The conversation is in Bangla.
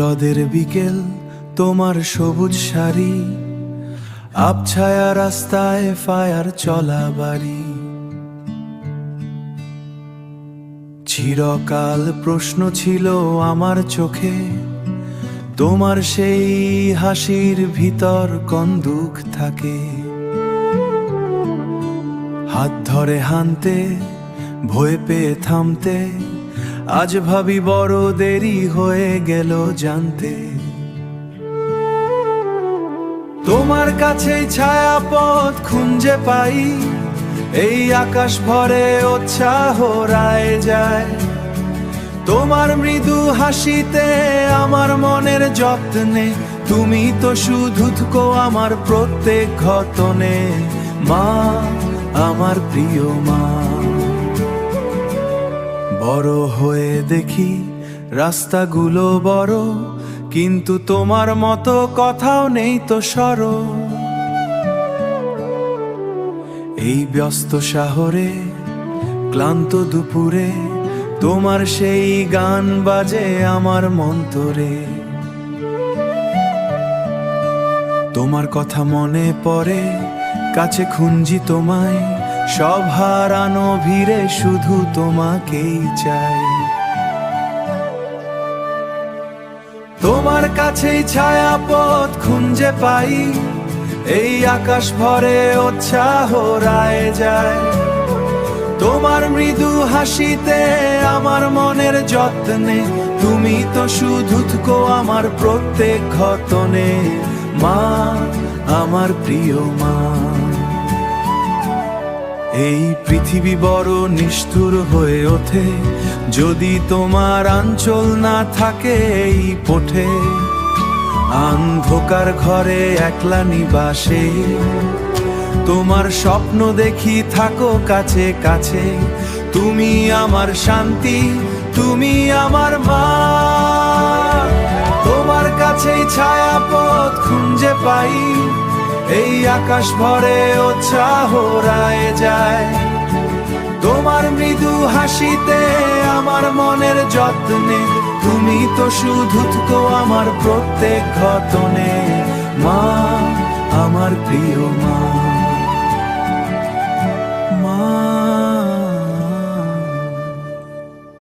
রদের বিকেল, তোমার সবুজ শাড়ি, আবছায়া রাস্তায় ফায়ার চলা বাড়ি। চিরকাল প্রশ্ন ছিল আমার চোখে, তোমার সেই হাসির ভিতর কোন দুঃখ থাকে। হাত ধরে হানতে, ভয় পেয়ে থামতে, আজ ভাবি বড় দেরি হয়ে গেল জানতে। তোমার কাছেই ছায়াপথ খুঁজে পাই, এই আকাশ ভরে উৎসাহ রায় যায়। তোমার মৃদু হাসিতে আমার মনের যত্নে, তুমি তো শুধু আমার প্রত্যেক ঘটনে। মা, আমার প্রিয় মা। বড় হয়ে দেখি রাস্তাগুলো বড়, কিন্তু তোমার মতো কথাও নেই তো সরো। এই ব্যস্ত শহরে ক্লান্ত দুপুরে, তোমার সেই গান বাজে আমার মন্তরে। তোমার কথা মনে পড়ে, কাছে খুঁজি তোমায়, সব হারানো ভিড়ে শুধু তোমাকেই চাই। তোমার কাছেই ছায়াপথ খুঁজে পাই, এই আকাশ ভরে উৎসাহ রায় যায়। তোমার মৃদু হাসিতে আমার মনের যত্নে, তুমি তো শুধু আমার প্রত্যেক ঘটনে। মা, আমার প্রিয় মা। এই পৃথিবী বড় নিষ্ঠুর হয়ে ওঠে, যদি তোমার আঁচল না থাকে এই পথে। অন্ধকার ঘরে একলা নিবাসে, তোমার স্বপ্ন দেখি থাকো কাছে কাছে। তুমি আমার শান্তি, তুমি আমার মা। তোমার কাছেই ছায়াপথ খুঁজে পাই, এই আকাশ ভরে উৎসাহ রায় যায়। তোমার মৃদু হাসিতে আমার মনের যত্নে, তুমি তো শুধু আমার প্রত্যেক ঘটনে। মা, আমার প্রিয় মা।